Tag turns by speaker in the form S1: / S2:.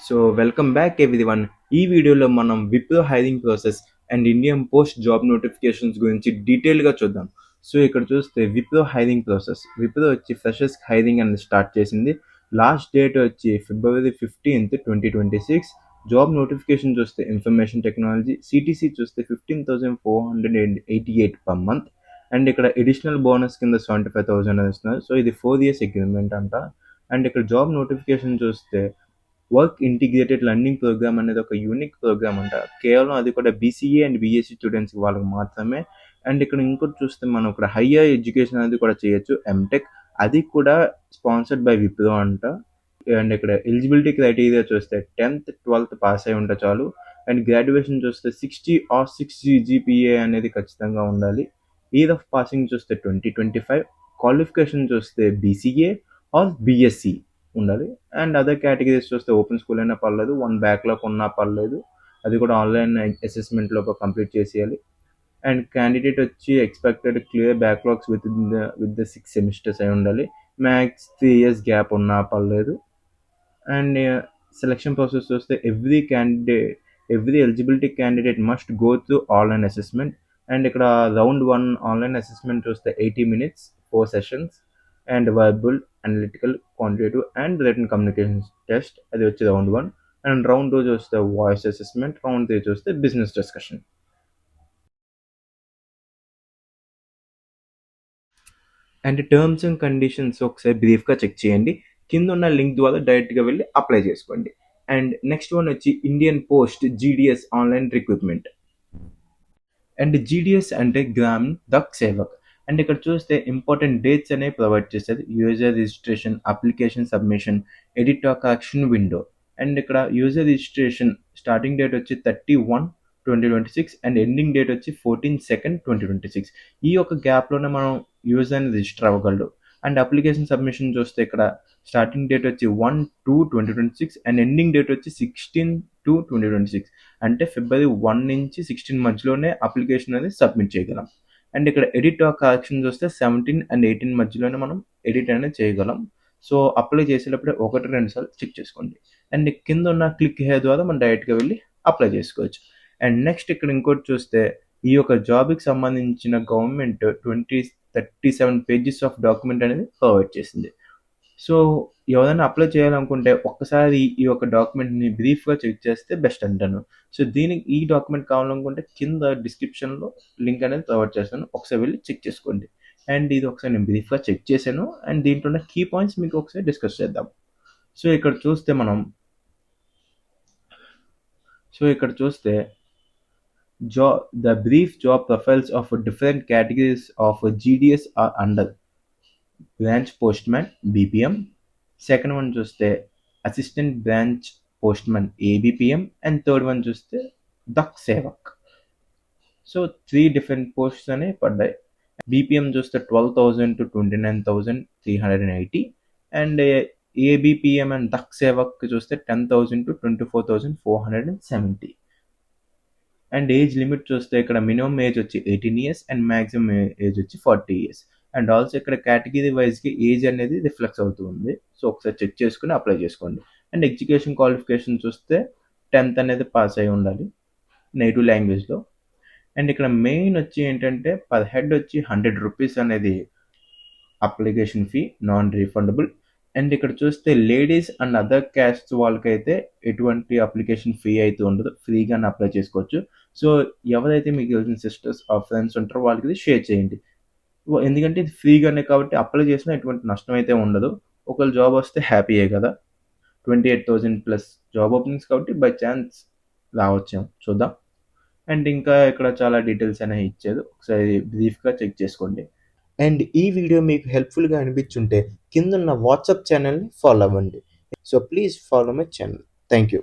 S1: So welcome back everyone. ఈ వీడియోలో మనం Wipro hiring process and Indian post job notifications గురించి డీటెయిల్గా చూద్దాం. సో ఇక్కడ చూస్తే విప్రో హైరింగ్ ప్రాసెస్, విప్రో వచ్చి ఫ్రెషర్స్ హైరింగ్ అనేది స్టార్ట్ చేసింది. లాస్ట్ డేట్ వచ్చి February 15th 2026. జాబ్ నోటిఫికేషన్ చూస్తే ఇన్ఫర్మేషన్ టెక్నాలజీ సిటీసీ చూస్తే 15,488 పర్ మంత్. అండ్ ఇక్కడ ఎడిషనల్ బోనస్ కింద 75,000 ఇస్తున్నారు. సో ఇది 4 years అగ్రిమెంట్ అంట. అండ్ ఇక్కడ జాబ్ నోటిఫికేషన్ చూస్తే వర్క్ ఇంటిగ్రేటెడ్ లర్నింగ్ ప్రోగ్రామ్ అనేది ఒక యూనిక్ ప్రోగ్రామ్ అంట. కేవలం అది కూడా బీసీఏ అండ్ బీఎస్సీ స్టూడెంట్స్ వాళ్ళకి మాత్రమే. అండ్ ఇక్కడ ఇంకోటి చూస్తే మనం ఇక్కడ హయ్యర్ ఎడ్యుకేషన్ అనేది కూడా చేయొచ్చు, ఎంటెక్. అది కూడా స్పాన్సర్డ్ బై విప్రో అంట. అండ్ ఇక్కడ ఎలిజిబిలిటీ క్రైటీరియా చూస్తే 10th 12th పాస్ అయి ఉంటే చాలు. అండ్ గ్రాడ్యుయేషన్ చూస్తే 60 or 60 GPA అనేది ఖచ్చితంగా ఉండాలి. ఇయర్ ఆఫ్ పాసింగ్ చూస్తే 2025. క్వాలిఫికేషన్ చూస్తే బీసీఏ ఆర్ బీఎస్సీ ఉండాలి. అండ్ అదర్ కేటగిరీస్ చూస్తే ఓపెన్ స్కూల్ అయినా పర్లేదు, 1 బ్యాక్లాగ్ ఉన్నా పర్లేదు, అది కూడా ఆన్లైన్ అసెస్మెంట్ లోపల కంప్లీట్ చేసేయాలి. అండ్ క్యాండిడేట్ వచ్చి expected clear backlogs with the 6 semesters అయి ఉండాలి. మ్యాక్స్ 3 years గ్యాప్ ఉన్నా పర్లేదు. అండ్ సెలక్షన్ ప్రాసెస్ చూస్తే every eligibility candidate must go through online assessment. And ఇక్కడ రౌండ్ 1 ఆన్లైన్ అసెస్మెంట్ చూస్తే 80 minutes 4 sessions. And verbal, analytical, quantitative and written communication test, అది వచ్చి round 1. And round 2 చూస్తే voice assessment. Round 3 చూస్తే business discussion. And terms and conditions ఒకసారి బ్రీఫ్గా check చేయండి. కింద ఉన్న లింక్ ద్వారా డైరెక్ట్గా వెళ్ళి అప్లై చేసుకోండి. అండ్ నెక్స్ట్ వన్ వచ్చి Indian post GDS online recruitment. And GDS అంటే గ్రామ్ దక్ సేవక్. అండ్ ఇక్కడ చూస్తే ఇంపార్టెంట్ డేట్స్ అనేవి ప్రొవైడ్ చేస్తుంది. User registration, application submission, edit or correction window. And ఇక్కడ యూజర్ రిజిస్ట్రేషన్ స్టార్టింగ్ డేట్ వచ్చి 31/2026 అండ్ ఎండింగ్ డేట్ వచ్చి 14/2/2026. ఈ యొక్క గ్యాప్లోనే మనం యూజర్ని రిజిస్టర్ అవ్వగలడు. అండ్ అప్లికేషన్ సబ్మిషన్ చూస్తే ఇక్కడ స్టార్టింగ్ డేట్ వచ్చి 1/2/2026 అండ్ ఎండింగ్ డేట్ వచ్చి 16/2/2026. అంటే February 1 నుంచి 16 మధ్యలోనే అప్లికేషన్ అనేది సబ్మిట్ చేయగలం. అండ్ ఇక్కడ ఎడిట్ ఆర్ కరెక్షన్ చూస్తే 17 and 18 మధ్యలోనే మనం ఎడిట్ అనేది చేయగలం. సో అప్లై చేసేటప్పుడే 1-2 సార్లు చెక్ చేసుకోండి. అండ్ కింద ఉన్న క్లిక్ హియర్ ద్వారా మనం డైరెక్ట్గా వెళ్ళి అప్లై చేసుకోవచ్చు. అండ్ నెక్స్ట్ ఇక్కడ ఇంకోటి చూస్తే ఈ యొక్క జాబ్కి సంబంధించిన గవర్నమెంట్ 37 pages ఆఫ్ డాక్యుమెంట్ అనేది ప్రొవైడ్ చేసింది. సో ఎవరైనా అప్లై చేయాలనుకుంటే ఒక్కసారి ఈ యొక్క డాక్యుమెంట్ని బ్రీఫ్గా చెక్ చేస్తే బెస్ట్ అంటాను. సో దీనికి ఈ డాక్యుమెంట్ కావాలనుకుంటే కింద డిస్క్రిప్షన్లో లింక్ అనేది ప్రొవైడ్ చేస్తాను, ఒకసారి వెళ్ళి చెక్ చేసుకోండి. అండ్ ఇది ఒకసారి నేను బ్రీఫ్గా చెక్ చేశాను. అండ్ దీంట్లో ఉన్న కీ పాయింట్స్ మీకు ఒకసారి డిస్కస్ చేద్దాం. సో ఇక్కడ చూస్తే the brief job profiles of different categories of GDS are under branch postman BPM. Second one చూస్తే assistant branch postman ABPM. And third one చూస్తే dak sevak. So 3 different posts అనే పడ్డాయి. BPM చూస్తే 12,000 to 29,380. And ABPM and dak sevak చూస్తే 10,000 to 24,470. And age limit చూస్తే ఇక్కడ minimum age వచ్చి 18 years and maximum age వచ్చి 40 years. అండ్ ఆల్సో ఇక్కడ కేటగిరీ వైజ్కి ఏజ్ అనేది రిఫ్లెక్స్ అవుతుంది. సో ఒకసారి చెక్ చేసుకుని అప్లై చేసుకోండి. అండ్ ఎడ్యుకేషన్ క్వాలిఫికేషన్ చూస్తే 10th అనేది పాస్ అయి ఉండాలి నేటివ్ లాంగ్వేజ్లో. అండ్ ఇక్కడ మెయిన్ వచ్చి ఏంటంటే పర్ హెడ్ వచ్చి 100 rupees అనేది application fee, non refundable. And ఇక్కడ చూస్తే లేడీస్ అండ్ అదర్ క్యాస్ట్ వాళ్ళకైతే ఎటువంటి అప్లికేషన్ ఫీ అయితే ఉండదు, ఫ్రీగానే అప్లై చేసుకోవచ్చు. సో ఎవరైతే మీకు తెలిసిన సిస్టర్స్ ఆ ఫ్రెండ్స్ ఉంటారో వాళ్ళకి ఇది షేర్ చేయండి. ఎందుకంటే ఇది ఫ్రీగానే కాబట్టి అప్లై చేసినా ఎటువంటి నష్టం అయితే ఉండదు. ఒకవేళ జాబ్ వస్తే హ్యాపీయే కదా. 28,000+ జాబ్ ఓపెనింగ్స్ కాబట్టి బై ఛాన్స్ రావచ్చు, చూద్దాం. అండ్ ఇంకా ఇక్కడ చాలా డీటెయిల్స్ అనేవి ఇచ్చారు, ఒకసారి బ్రీఫ్గా చెక్ చేసుకోండి. అండ్ ఈ వీడియో మీకు హెల్ప్ఫుల్గా అనిపించుంటే కింద ఉన్న వాట్సాప్ ఛానల్ని ఫాలో అవ్వండి. So please follow my channel. Thank you.